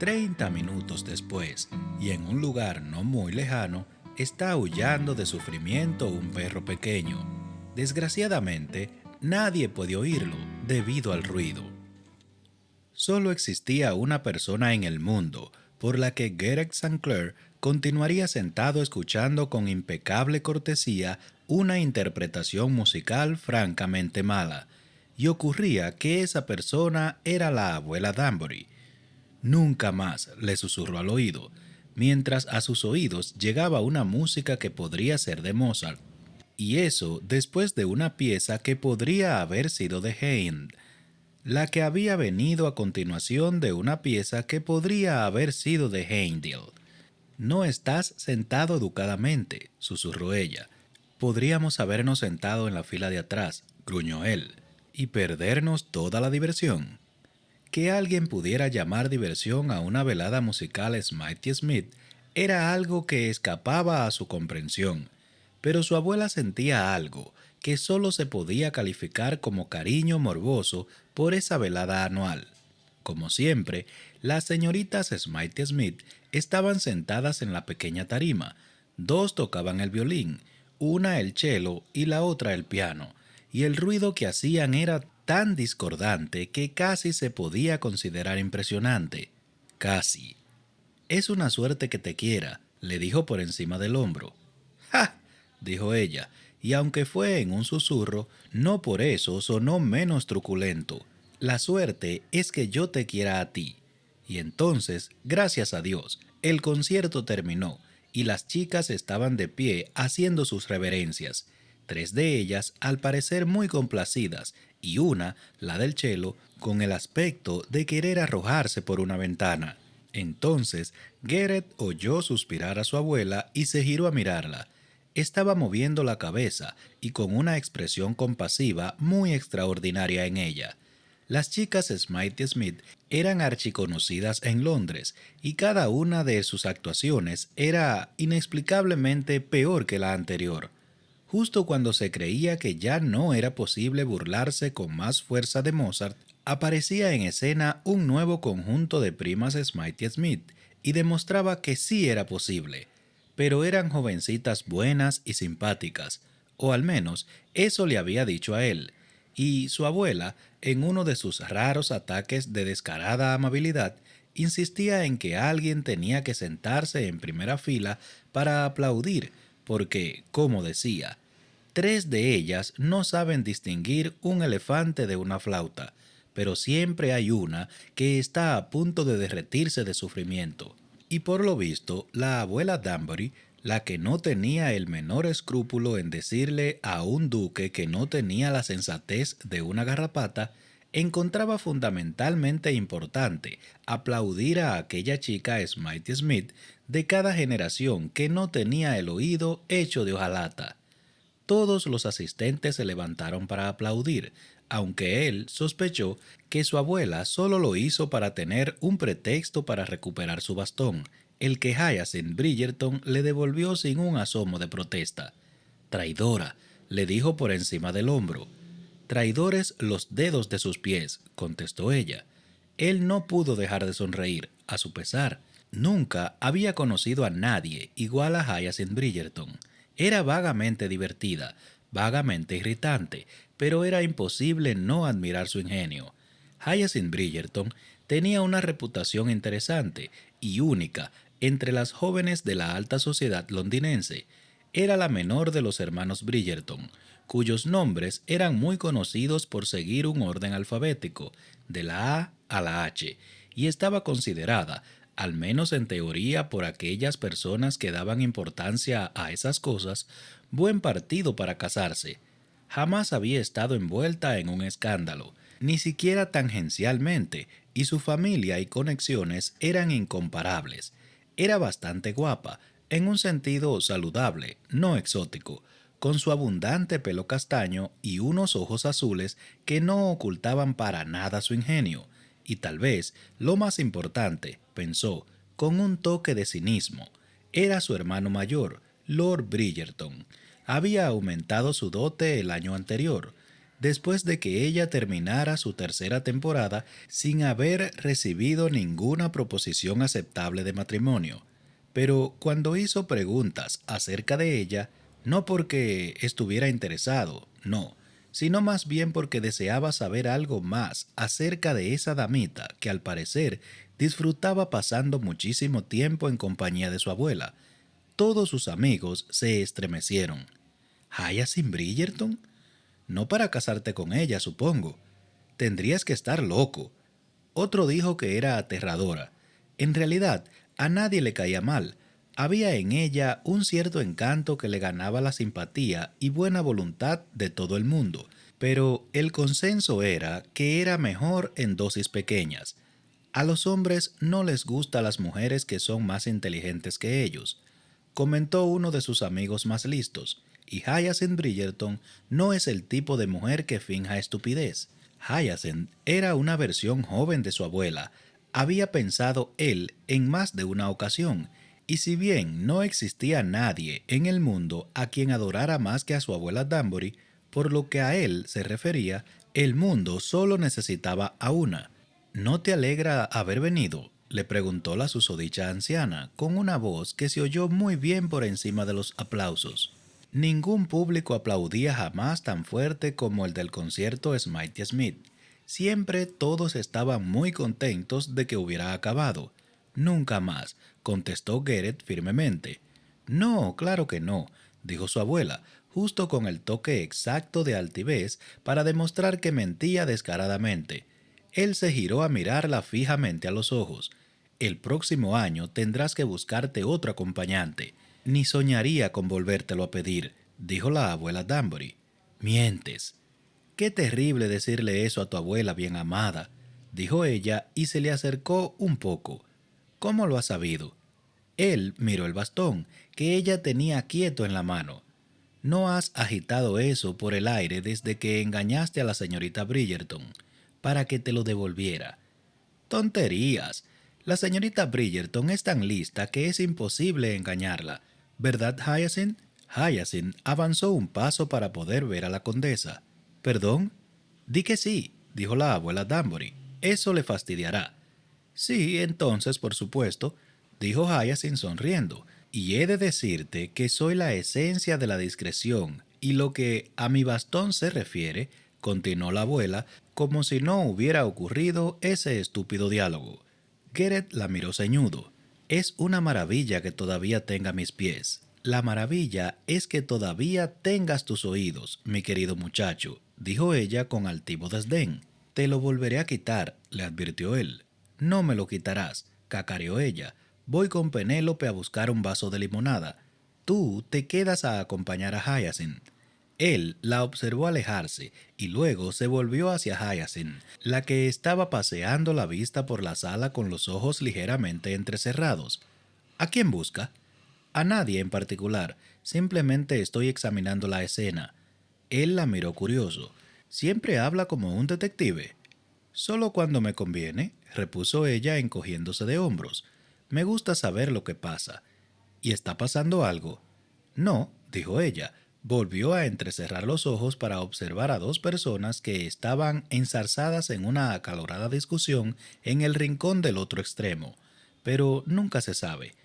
30 minutos después, y en un lugar no muy lejano, está aullando de sufrimiento un perro pequeño. Desgraciadamente, nadie puede oírlo debido al ruido. Solo existía una persona en el mundo por la que Gareth St. Clair continuaría sentado escuchando con impecable cortesía una interpretación musical francamente mala, y ocurría que esa persona era la abuela Danbury. Nunca más, le susurró al oído, mientras a sus oídos llegaba una música que podría ser de Mozart, y eso después de una pieza que podría haber sido de Haydn, la que había venido a continuación de una pieza que podría haber sido de Handel. No estás sentado educadamente, susurró ella. Podríamos habernos sentado en la fila de atrás, gruñó él, y perdernos toda la diversión. Que alguien pudiera llamar diversión a una velada musical Smithy Smith era algo que escapaba a su comprensión, pero su abuela sentía algo que solo se podía calificar como cariño morboso por esa velada anual. Como siempre, las señoritas Smithy Smith estaban sentadas en la pequeña tarima. Dos tocaban el violín, una el cello y la otra el piano, y el ruido que hacían era tan discordante que casi se podía considerar impresionante. Casi. Es una suerte que te quiera, le dijo por encima del hombro. ¡Ja! Dijo ella, y aunque fue en un susurro, no por eso sonó menos truculento. La suerte es que yo te quiera a ti. Y entonces, gracias a Dios, el concierto terminó y las chicas estaban de pie haciendo sus reverencias. Tres de ellas, al parecer muy complacidas, y una, la del cello, con el aspecto de querer arrojarse por una ventana. Entonces, Gareth oyó suspirar a su abuela y se giró a mirarla. Estaba moviendo la cabeza y con una expresión compasiva muy extraordinaria en ella. Las chicas Smithy Smith eran archiconocidas en Londres y cada una de sus actuaciones era inexplicablemente peor que la anterior. Justo cuando se creía que ya no era posible burlarse con más fuerza de Mozart, aparecía en escena un nuevo conjunto de primas Smithy Smith y demostraba que sí era posible, pero eran jovencitas buenas y simpáticas, o al menos eso le había dicho a él, y su abuela, en uno de sus raros ataques de descarada amabilidad, insistía en que alguien tenía que sentarse en primera fila para aplaudir, porque, como decía, tres de ellas no saben distinguir un elefante de una flauta, pero siempre hay una que está a punto de derretirse de sufrimiento. Y por lo visto, la abuela Danbury, la que no tenía el menor escrúpulo en decirle a un duque que no tenía la sensatez de una garrapata, encontraba fundamentalmente importante aplaudir a aquella chica Smithy Smith de cada generación que no tenía el oído hecho de hojalata. Todos los asistentes se levantaron para aplaudir, aunque él sospechó que su abuela solo lo hizo para tener un pretexto para recuperar su bastón, el que Hyacinth Bridgerton le devolvió sin un asomo de protesta. Traidora, le dijo por encima del hombro. Traidores los dedos de sus pies, contestó ella. Él no pudo dejar de sonreír, a su pesar. Nunca había conocido a nadie igual a Hyacinth Bridgerton. Era vagamente divertida, vagamente irritante, pero era imposible no admirar su ingenio. Hyacinth Bridgerton tenía una reputación interesante y única entre las jóvenes de la alta sociedad londinense. Era la menor de los hermanos Bridgerton, cuyos nombres eran muy conocidos por seguir un orden alfabético, de la A a la H, y estaba considerada, al menos en teoría por aquellas personas que daban importancia a esas cosas, buen partido para casarse. Jamás había estado envuelta en un escándalo, ni siquiera tangencialmente, y su familia y conexiones eran incomparables. Era bastante guapa, en un sentido saludable, no exótico, con su abundante pelo castaño y unos ojos azules que no ocultaban para nada su ingenio, y tal vez, lo más importante, pensó, con un toque de cinismo, era su hermano mayor, Lord Bridgerton. Había aumentado su dote el año anterior. después de que ella terminara su tercera temporada sin haber recibido ninguna proposición aceptable de matrimonio. Pero cuando hizo preguntas acerca de ella, no porque estuviera interesado, no, sino más bien porque deseaba saber algo más acerca de esa damita que al parecer disfrutaba pasando muchísimo tiempo en compañía de su abuela. Todos sus amigos se estremecieron. ¿Hyacinth Bridgerton? No para casarte con ella, supongo. Tendrías que estar loco. Otro dijo que era aterradora. En realidad, a nadie le caía mal. Había en ella un cierto encanto que le ganaba la simpatía y buena voluntad de todo el mundo, pero el consenso era que era mejor en dosis pequeñas. A los hombres no les gustan las mujeres que son más inteligentes que ellos, comentó uno de sus amigos más listos, y Hyacinth Bridgerton no es el tipo de mujer que finja estupidez. Hyacinth era una versión joven de su abuela. Había pensado él en más de una ocasión, y si bien no existía nadie en el mundo a quien adorara más que a su abuela Danbury, por lo que a él se refería, el mundo solo necesitaba a una. ¿No te alegra haber venido?, le preguntó la susodicha anciana, con una voz que se oyó muy bien por encima de los aplausos. Ningún público aplaudía jamás tan fuerte como el del concierto Smitey Smith. Siempre todos estaban muy contentos de que hubiera acabado. Nunca más, contestó Garrett firmemente. No, claro que no, dijo su abuela, justo con el toque exacto de altivez para demostrar que mentía descaradamente. Él se giró a mirarla fijamente a los ojos. El próximo año tendrás que buscarte otro acompañante. Ni soñaría con volvértelo a pedir, dijo la abuela Danbury. Mientes. Qué terrible decirle eso a tu abuela bien amada, dijo ella y se le acercó un poco. ¿Cómo lo has sabido? Él miró el bastón que ella tenía quieto en la mano. No has agitado eso por el aire desde que engañaste a la señorita Bridgerton, para que te lo devolviera. Tonterías. La señorita Bridgerton es tan lista que es imposible engañarla. ¿Verdad, Hyacinth? Hyacinth avanzó un paso para poder ver a la condesa. ¿Perdón? Di que sí, dijo la abuela Danbury. Eso le fastidiará. Sí, entonces, por supuesto, dijo Hyacinth sonriendo. Y he de decirte que soy la esencia de la discreción, y lo que a mi bastón se refiere, continuó la abuela, como si no hubiera ocurrido ese estúpido diálogo. Garrett la miró ceñudo. Es una maravilla que todavía tenga mis pies. La maravilla es que todavía tengas tus oídos, mi querido muchacho, dijo ella con altivo desdén. Te lo volveré a quitar, le advirtió él. No me lo quitarás, cacareó ella. Voy con Penélope a buscar un vaso de limonada. Tú te quedas a acompañar a Hyacinth. Él la observó alejarse y luego se volvió hacia Hyacinth, la que estaba paseando la vista por la sala con los ojos ligeramente entrecerrados. ¿A quién busca? A nadie en particular, simplemente estoy examinando la escena. Él la miró curioso. Siempre habla como un detective. Solo cuando me conviene, repuso ella encogiéndose de hombros. Me gusta saber lo que pasa. ¿Y está pasando algo? No, dijo ella. Volvió a entrecerrar los ojos para observar a dos personas que estaban enzarzadas en una acalorada discusión en el rincón del otro extremo. Pero nunca se sabe.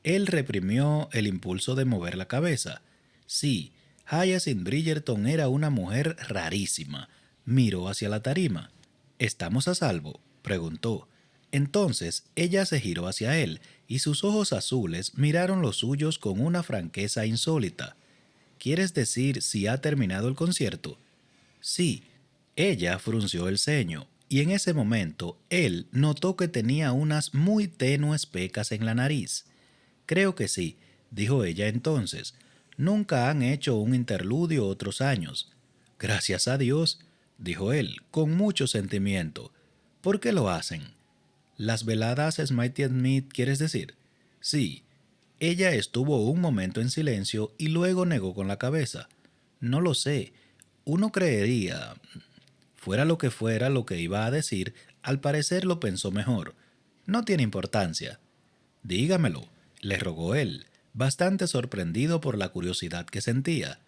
Él reprimió el impulso de mover la cabeza. Sí, Hyacinth Bridgerton era una mujer rarísima. Miró hacia la tarima. ¿Estamos a salvo?, preguntó. Entonces ella se giró hacia él y sus ojos azules miraron los suyos con una franqueza insólita. ¿Quieres decir si ha terminado el concierto? Sí. Ella frunció el ceño y en ese momento él notó que tenía unas muy tenues pecas en la nariz. Creo que sí, dijo ella entonces. Nunca han hecho un interludio otros años. Gracias a Dios, dijo él, con mucho sentimiento. ¿Por qué lo hacen? ¿Las veladas Smitey Smith quieres decir? Sí. Ella estuvo un momento en silencio y luego negó con la cabeza. No lo sé. Uno creería. Fuera lo que iba a decir, al parecer lo pensó mejor. No tiene importancia. Dígamelo, le rogó él, bastante sorprendido por la curiosidad que sentía.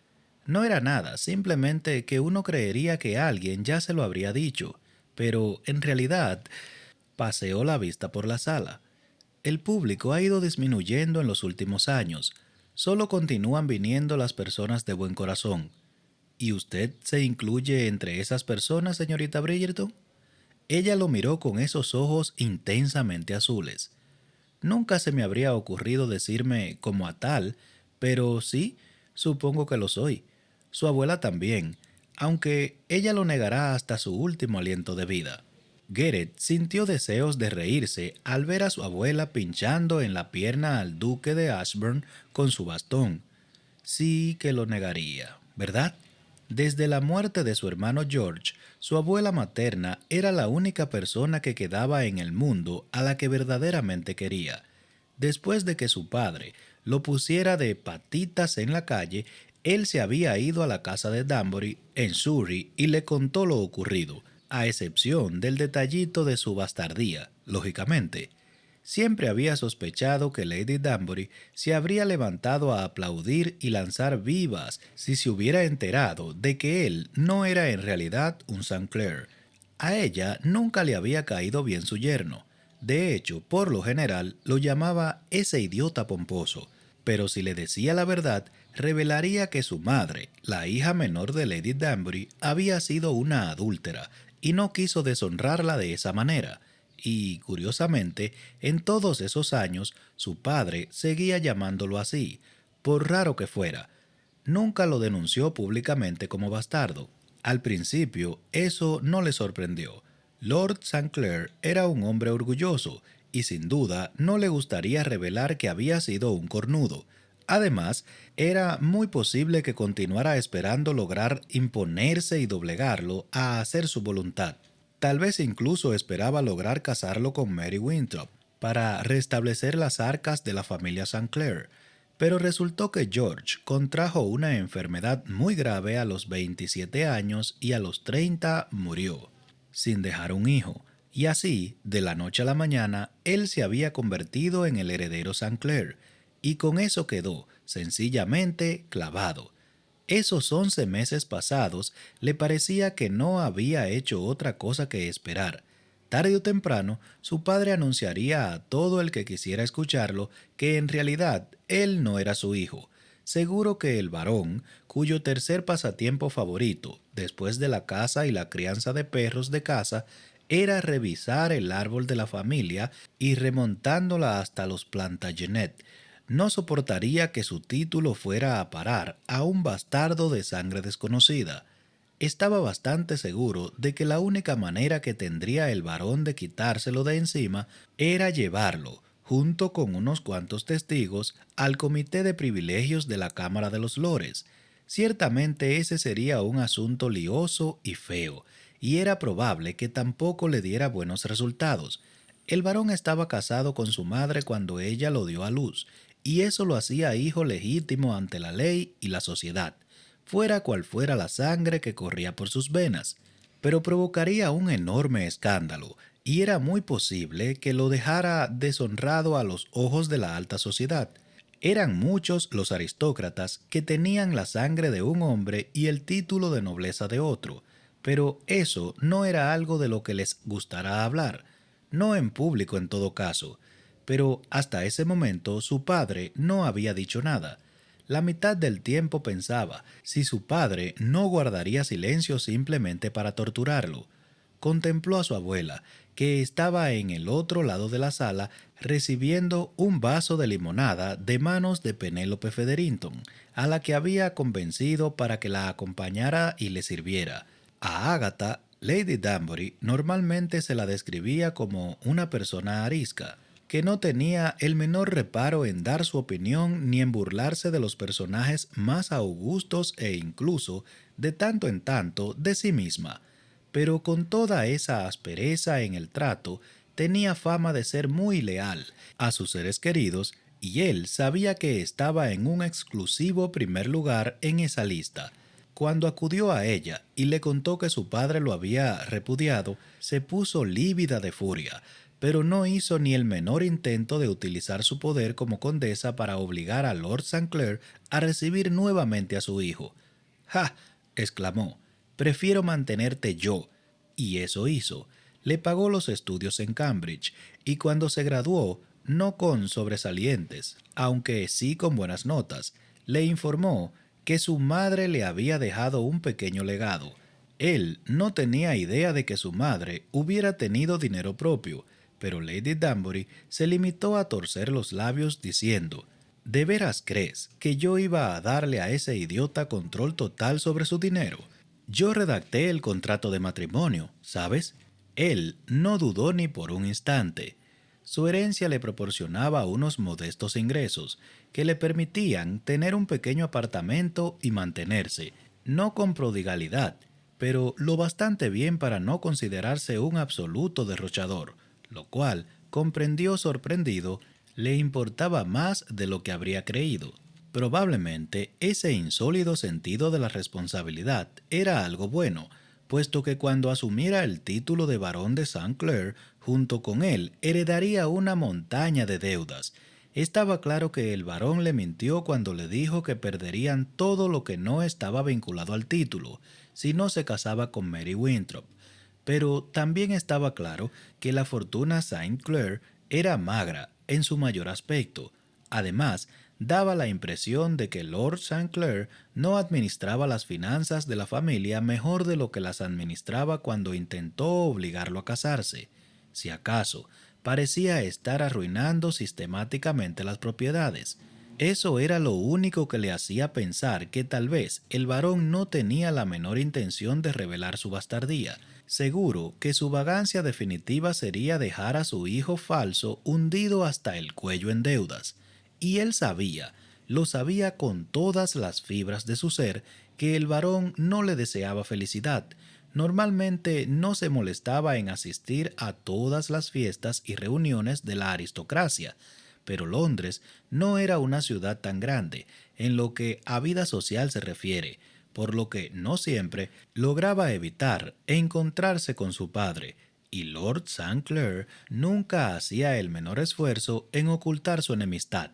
No era nada, simplemente que uno creería que alguien ya se lo habría dicho, pero en realidad paseó la vista por la sala. El público ha ido disminuyendo en los últimos años. Solo continúan viniendo las personas de buen corazón. ¿Y usted se incluye entre esas personas, señorita Bridgerton? Ella lo miró con esos ojos intensamente azules. Nunca se me habría ocurrido decirme como a tal, pero sí, supongo que lo soy. Su abuela también, aunque ella lo negará hasta su último aliento de vida. Garrett sintió deseos de reírse al ver a su abuela pinchando en la pierna al duque de Ashburn con su bastón. Sí que lo negaría, ¿verdad? Desde la muerte de su hermano George, su abuela materna era la única persona que quedaba en el mundo a la que verdaderamente quería. Después de que su padre lo pusiera de patitas en la calle, él se había ido a la casa de Danbury, en Surrey, y le contó lo ocurrido, a excepción del detallito de su bastardía, lógicamente. Siempre había sospechado que Lady Danbury se habría levantado a aplaudir y lanzar vivas si se hubiera enterado de que él no era en realidad un St. Clair. A ella nunca le había caído bien su yerno. De hecho, por lo general, lo llamaba ese idiota pomposo. Pero si le decía la verdad, revelaría que su madre, la hija menor de Lady Danbury, había sido una adúltera y no quiso deshonrarla de esa manera. Y, curiosamente, en todos esos años, su padre seguía llamándolo así, por raro que fuera. Nunca lo denunció públicamente como bastardo. Al principio, eso no le sorprendió. Lord St. Clair era un hombre orgulloso y sin duda no le gustaría revelar que había sido un cornudo. Además, era muy posible que continuara esperando lograr imponerse y doblegarlo a hacer su voluntad. Tal vez incluso esperaba lograr casarlo con Mary Winthrop para restablecer las arcas de la familia St. Clair, pero resultó que George contrajo una enfermedad muy grave a los 27 años y a los 30 murió, sin dejar un hijo, y así, de la noche a la mañana, él se había convertido en el heredero St. Clair, y con eso quedó, sencillamente, clavado. Esos 11 meses pasados le parecía que no había hecho otra cosa que esperar. Tarde o temprano, su padre anunciaría a todo el que quisiera escucharlo que en realidad él no era su hijo. Seguro que el varón, cuyo tercer pasatiempo favorito, después de la caza y la crianza de perros de casa, era revisar el árbol de la familia y remontándola hasta los Plantagenet, no soportaría que su título fuera a parar a un bastardo de sangre desconocida. Estaba bastante seguro de que la única manera que tendría el varón de quitárselo de encima era llevarlo, junto con unos cuantos testigos, al comité de privilegios de la Cámara de los Lores. Ciertamente ese sería un asunto lioso y feo, y era probable que tampoco le diera buenos resultados. El varón estaba casado con su madre cuando ella lo dio a luz, y eso lo hacía hijo legítimo ante la ley y la sociedad, fuera cual fuera la sangre que corría por sus venas, pero provocaría un enorme escándalo, y era muy posible que lo dejara deshonrado a los ojos de la alta sociedad. Eran muchos los aristócratas que tenían la sangre de un hombre y el título de nobleza de otro, pero eso no era algo de lo que les gustara hablar, no en público en todo caso. Pero hasta ese momento su padre no había dicho nada. La mitad del tiempo pensaba si su padre no guardaría silencio simplemente para torturarlo. Contempló a su abuela, que estaba en el otro lado de la sala recibiendo un vaso de limonada de manos de Penélope Featherington, a la que había convencido para que la acompañara y le sirviera. A Agatha, Lady Danbury normalmente se la describía como una persona arisca, que no tenía el menor reparo en dar su opinión ni en burlarse de los personajes más augustos e incluso, de tanto en tanto, de sí misma. Pero con toda esa aspereza en el trato, tenía fama de ser muy leal a sus seres queridos y él sabía que estaba en un exclusivo primer lugar en esa lista. Cuando acudió a ella y le contó que su padre lo había repudiado, se puso lívida de furia, pero no hizo ni el menor intento de utilizar su poder como condesa para obligar a Lord St. Clair a recibir nuevamente a su hijo. ¡Ja!, exclamó, prefiero mantenerte yo. Y eso hizo. Le pagó los estudios en Cambridge y cuando se graduó, no con sobresalientes, aunque sí con buenas notas, le informó que su madre le había dejado un pequeño legado. Él no tenía idea de que su madre hubiera tenido dinero propio, pero Lady Danbury se limitó a torcer los labios diciendo: ¿De veras crees que yo iba a darle a ese idiota control total sobre su dinero? Yo redacté el contrato de matrimonio, ¿sabes? Él no dudó ni por un instante. Su herencia le proporcionaba unos modestos ingresos que le permitían tener un pequeño apartamento y mantenerse, no con prodigalidad, pero lo bastante bien para no considerarse un absoluto derrochador, lo cual, comprendió sorprendido, le importaba más de lo que habría creído. Probablemente ese insólido sentido de la responsabilidad era algo bueno, puesto que cuando asumiera el título de barón de St. Clair, junto con él heredaría una montaña de deudas. Estaba claro que el barón le mintió cuando le dijo que perderían todo lo que no estaba vinculado al título, si no se casaba con Mary Winthrop. Pero también estaba claro que la fortuna St. Clair era magra en su mayor aspecto. Además, daba la impresión de que Lord St. Clair no administraba las finanzas de la familia mejor de lo que las administraba cuando intentó obligarlo a casarse. Si acaso, parecía estar arruinando sistemáticamente las propiedades. Eso era lo único que le hacía pensar que tal vez el varón no tenía la menor intención de revelar su bastardía. Seguro que su vagancia definitiva sería dejar a su hijo falso hundido hasta el cuello en deudas. Y él sabía, lo sabía con todas las fibras de su ser, que el varón no le deseaba felicidad. Normalmente no se molestaba en asistir a todas las fiestas y reuniones de la aristocracia, pero Londres no era una ciudad tan grande en lo que a vida social se refiere, por lo que no siempre lograba evitar encontrarse con su padre, y Lord St. Clair nunca hacía el menor esfuerzo en ocultar su enemistad.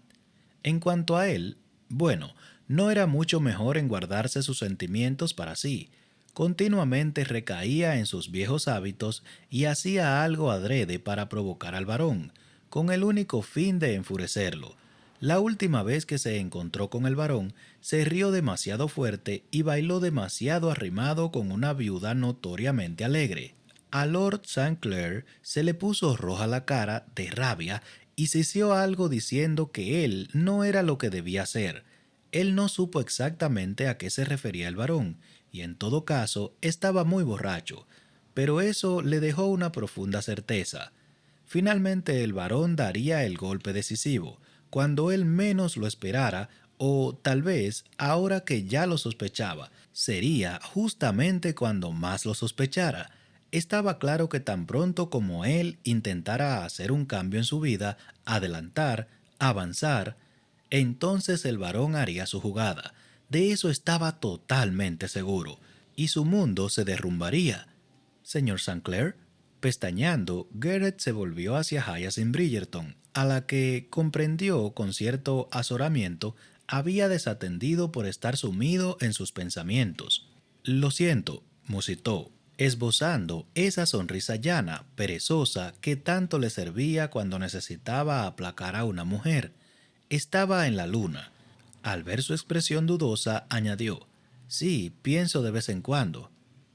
En cuanto a él, bueno, no era mucho mejor en guardarse sus sentimientos para sí. Continuamente recaía en sus viejos hábitos y hacía algo adrede para provocar al varón, con el único fin de enfurecerlo. La última vez que se encontró con el varón, se rió demasiado fuerte y bailó demasiado arrimado con una viuda notoriamente alegre. A Lord St. Clair se le puso roja la cara de rabia y sisió algo diciendo que él no era lo que debía ser. Él no supo exactamente a qué se refería el varón, y en todo caso estaba muy borracho, pero eso le dejó una profunda certeza. Finalmente el varón daría el golpe decisivo, cuando él menos lo esperara, o tal vez, ahora que ya lo sospechaba, sería justamente cuando más lo sospechara. Estaba claro que tan pronto como él intentara hacer un cambio en su vida, adelantar, avanzar, entonces el varón haría su jugada. De eso estaba totalmente seguro, y su mundo se derrumbaría. Señor St. Clair, pestañeando, Garrett se volvió hacia Hyacinth Bridgerton, a la que comprendió con cierto azoramiento había desatendido por estar sumido en sus pensamientos. Lo siento, musitó, esbozando esa sonrisa llana, perezosa, que tanto le servía cuando necesitaba aplacar a una mujer. Estaba en la luna. Al ver su expresión dudosa, añadió: sí, pienso de vez en cuando.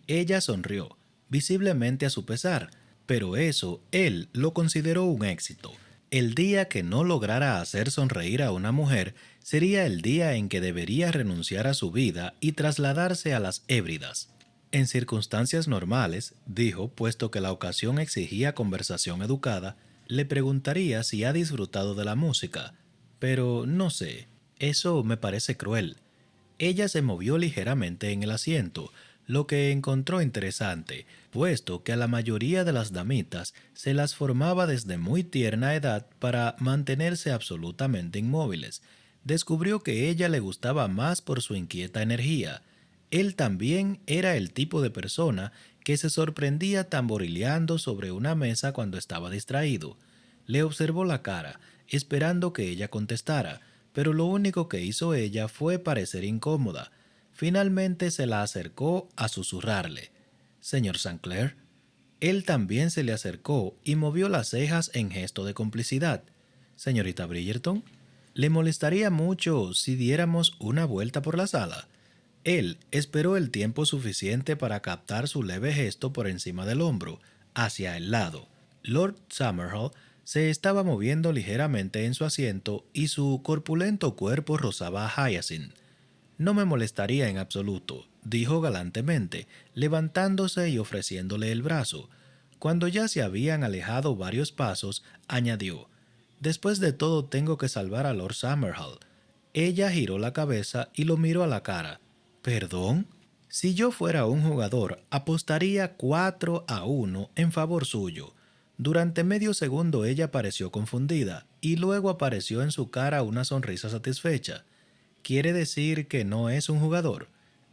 Ella sonrió, visiblemente a su pesar, pero eso él lo consideró un éxito. El día que no lograra hacer sonreír a una mujer sería el día en que debería renunciar a su vida y trasladarse a las Hébridas. En circunstancias normales, dijo, puesto que la ocasión exigía conversación educada, le preguntaría si ha disfrutado de la música, pero no sé, eso me parece cruel. Ella se movió ligeramente en el asiento, lo que encontró interesante, puesto que a la mayoría de las damitas se las formaba desde muy tierna edad para mantenerse absolutamente inmóviles. Descubrió que ella le gustaba más por su inquieta energía. Él también era el tipo de persona que se sorprendía tamborileando sobre una mesa cuando estaba distraído. Le observó la cara, esperando que ella contestara, pero lo único que hizo ella fue parecer incómoda. Finalmente se la acercó a susurrarle. Señor St. Clair. Él también se le acercó y movió las cejas en gesto de complicidad. Señorita Bridgerton, ¿le molestaría mucho si diéramos una vuelta por la sala? Él esperó el tiempo suficiente para captar su leve gesto por encima del hombro, hacia el lado. Lord Summerhall se estaba moviendo ligeramente en su asiento y su corpulento cuerpo rozaba a Hyacinth. No me molestaría en absoluto, dijo galantemente, levantándose y ofreciéndole el brazo. Cuando ya se habían alejado varios pasos, añadió: «Después de todo tengo que salvar a Lord Summerhall». Ella giró la cabeza y lo miró a la cara. «¿Perdón? Si yo fuera un jugador, apostaría 4-1 en favor suyo». Durante medio segundo ella pareció confundida y luego apareció en su cara una sonrisa satisfecha. ¿Quiere decir que no es un jugador?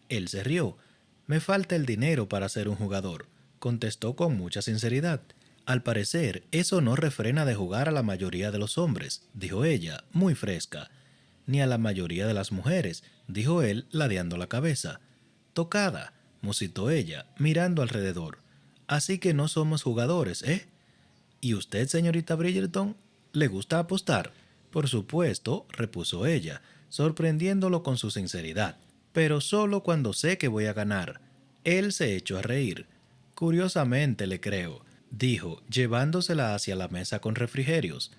Él se rió. Me falta el dinero para ser un jugador, contestó con mucha sinceridad. Al parecer, eso no refrena de jugar a la mayoría de los hombres, dijo ella, muy fresca. Ni a la mayoría de las mujeres, dijo él, ladeando la cabeza. Tocada, musitó ella, mirando alrededor. Así que no somos jugadores, ¿eh? ¿Y usted, señorita Bridgerton, le gusta apostar? Por supuesto, repuso ella, sorprendiéndolo con su sinceridad, pero solo cuando sé que voy a ganar. Él se echó a reír. Curiosamente le creo, dijo, llevándosela hacia la mesa con refrigerios.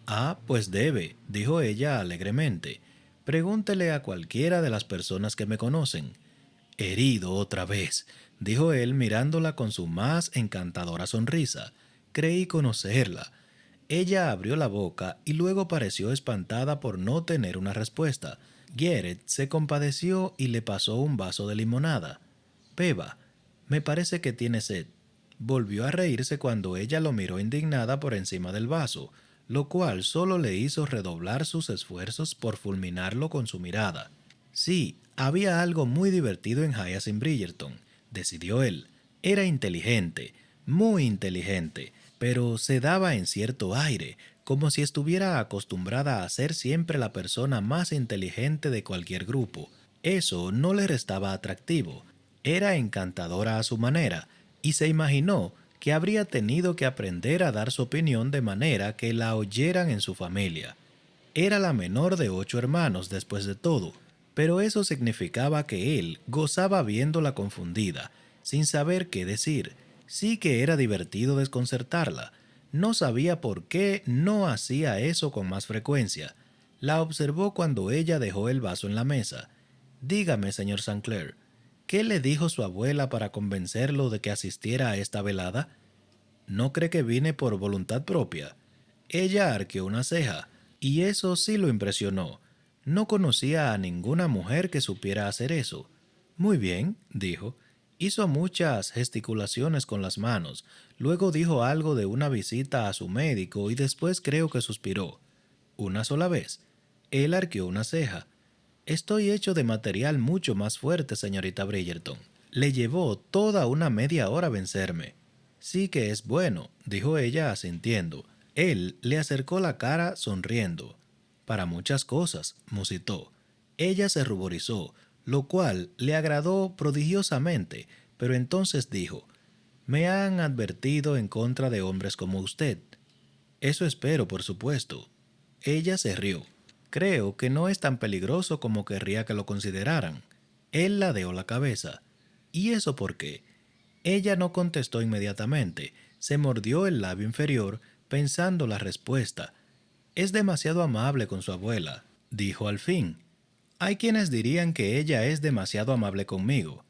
Ah, pues debe, dijo ella alegremente. Pregúntele a cualquiera de las personas que me conocen. Herido otra vez, dijo él mirándola con su más encantadora sonrisa. Creí conocerla. Ella abrió la boca y luego pareció espantada por no tener una respuesta. Garrett se compadeció y le pasó un vaso de limonada. Beba, me parece que tiene sed. Volvió a reírse cuando ella lo miró indignada por encima del vaso, lo cual solo le hizo redoblar sus esfuerzos por fulminarlo con su mirada. Sí, había algo muy divertido en Hyacinth Bridgerton, decidió él. Era inteligente, muy inteligente, pero se daba en cierto aire, como si estuviera acostumbrada a ser siempre la persona más inteligente de cualquier grupo. Eso no le restaba atractivo. Era encantadora a su manera, y se imaginó que habría tenido que aprender a dar su opinión de manera que la oyeran en su familia. Era la menor de 8 hermanos después de todo, pero eso significaba que él gozaba viéndola confundida, sin saber qué decir. Sí que era divertido desconcertarla. No sabía por qué no hacía eso con más frecuencia. La observó cuando ella dejó el vaso en la mesa. Dígame, señor St. Clair, ¿qué le dijo su abuela para convencerlo de que asistiera a esta velada? ¿No cree que vine por voluntad propia? Ella arqueó una ceja, y eso sí lo impresionó. No conocía a ninguna mujer que supiera hacer eso. Muy bien, dijo. Hizo muchas gesticulaciones con las manos, luego dijo algo de una visita a su médico y después creo que suspiró. Una sola vez. Él arqueó una ceja. Estoy hecho de material mucho más fuerte, señorita Bridgerton. Le llevó toda una media hora vencerme. Sí que es bueno, dijo ella asintiendo. Él le acercó la cara sonriendo. Para muchas cosas, musitó. Ella se ruborizó, lo cual le agradó prodigiosamente, pero entonces dijo: «Me han advertido en contra de hombres como usted». «Eso espero, por supuesto». Ella se rió. «Creo que no es tan peligroso como querría que lo consideraran». Él ladeó la cabeza. «¿Y eso por qué?». Ella no contestó inmediatamente. Se mordió el labio inferior, pensando la respuesta. «Es demasiado amable con su abuela», dijo al fin. «Hay quienes dirían que ella es demasiado amable conmigo».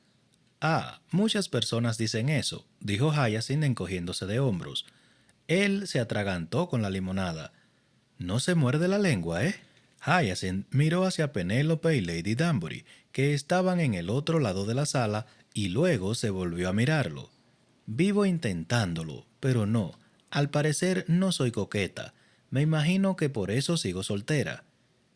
«Ah, muchas personas dicen eso», dijo Hyacinth encogiéndose de hombros. Él se atragantó con la limonada. «No se muerde la lengua, ¿eh?». Hyacinth miró hacia Penélope y Lady Danbury, que estaban en el otro lado de la sala, y luego se volvió a mirarlo. «Vivo intentándolo, pero no. Al parecer no soy coqueta. Me imagino que por eso sigo soltera».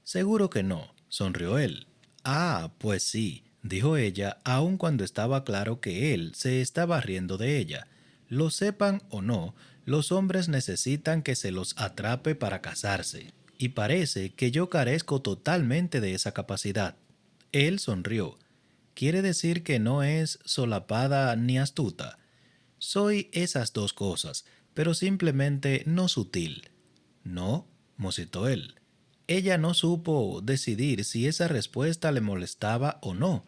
«Seguro que no», sonrió él. «Ah, pues sí», dijo ella, aun cuando estaba claro que él se estaba riendo de ella. Lo sepan o no, los hombres necesitan que se los atrape para casarse. Y parece que yo carezco totalmente de esa capacidad. Él sonrió. quiere decir que no es solapada ni astuta. Soy esas dos cosas, pero simplemente no sutil. No, musitó él. Ella no supo decidir si esa respuesta le molestaba o no.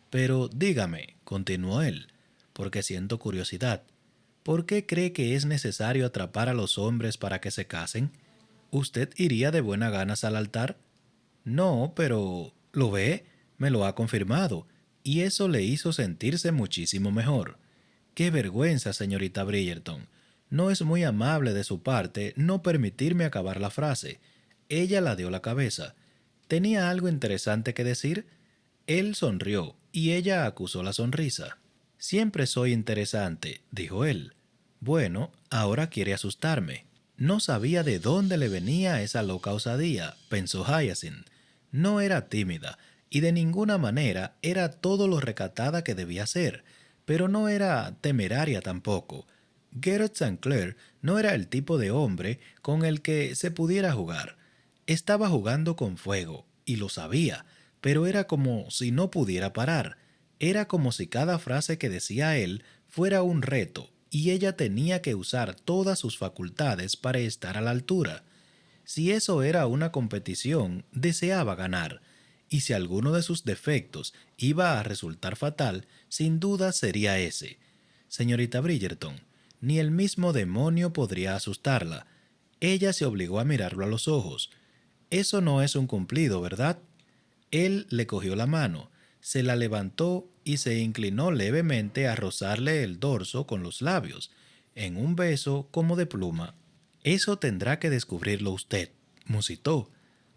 Pero dígame, continuó él, porque siento curiosidad. ¿Por qué cree que es necesario atrapar a los hombres para que se casen? ¿Usted iría de buena ganas al altar? No, pero ¿lo ve? Me lo ha confirmado, y eso le hizo sentirse muchísimo mejor. Qué vergüenza, señorita Bridgerton. No es muy amable de su parte no permitirme acabar la frase. Ella ladeó la cabeza. ¿Tenía algo interesante que decir? Él sonrió, y ella acusó la sonrisa. Siempre soy interesante, dijo él. Bueno, ahora quiere asustarme. No sabía de dónde le venía esa loca osadía, pensó Hyacinth. No era tímida, y de ninguna manera era todo lo recatada que debía ser, pero no era temeraria tampoco. Gerard St. Clair no era el tipo de hombre con el que se pudiera jugar. Estaba jugando con fuego, y lo sabía, pero era como si no pudiera parar. Era como si cada frase que decía él fuera un reto, y ella tenía que usar todas sus facultades para estar a la altura. Si eso era una competición, deseaba ganar, y si alguno de sus defectos iba a resultar fatal, sin duda sería ese. Señorita Bridgerton, ni el mismo demonio podría asustarla. Ella se obligó a mirarlo a los ojos. Eso no es un cumplido, ¿verdad? Él le cogió la mano, se la levantó y se inclinó levemente a rozarle el dorso con los labios, en un beso como de pluma. Eso tendrá que descubrirlo usted, musitó.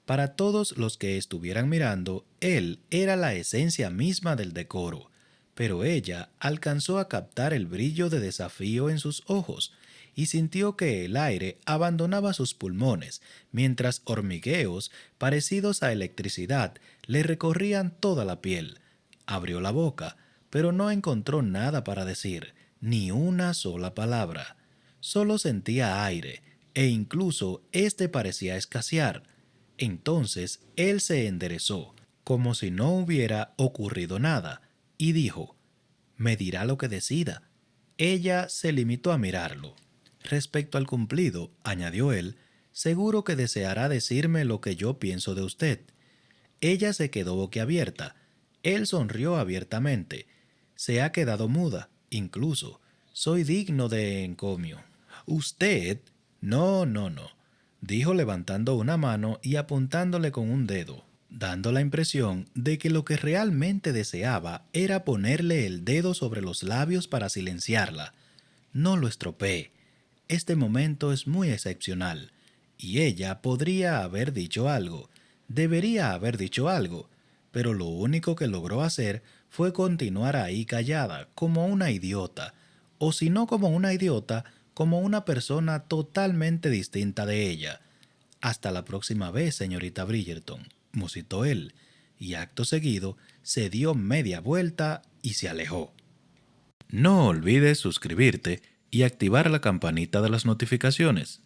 Para todos los que estuvieran mirando, él era la esencia misma del decoro, pero ella alcanzó a captar el brillo de desafío en sus ojos y sintió que el aire abandonaba sus pulmones, mientras hormigueos parecidos a electricidad le recorrían toda la piel. Abrió la boca, pero no encontró nada para decir, ni una sola palabra. Solo sentía aire, e incluso éste parecía escasear. Entonces él se enderezó, como si no hubiera ocurrido nada, y dijo: «Me dirá lo que decida». Ella se limitó a mirarlo. «Respecto al cumplido», añadió él, «seguro que deseará decirme lo que yo pienso de usted». Ella se quedó boquiabierta. Él sonrió abiertamente. «Se ha quedado muda, incluso. Soy digno de encomio». «¿Usted?» «No, no, no», dijo levantando una mano y apuntándole con un dedo, dando la impresión de que lo que realmente deseaba era ponerle el dedo sobre los labios para silenciarla. «No lo estropee. Este momento es muy excepcional, y ella podría haber dicho algo, debería haber dicho algo, pero lo único que logró hacer fue continuar ahí callada, como una idiota, o si no como una idiota, como una persona totalmente distinta de ella. «Hasta la próxima vez, señorita Bridgerton», musitó él, y acto seguido se dio media vuelta y se alejó. No olvides suscribirte y activar la campanita de las notificaciones.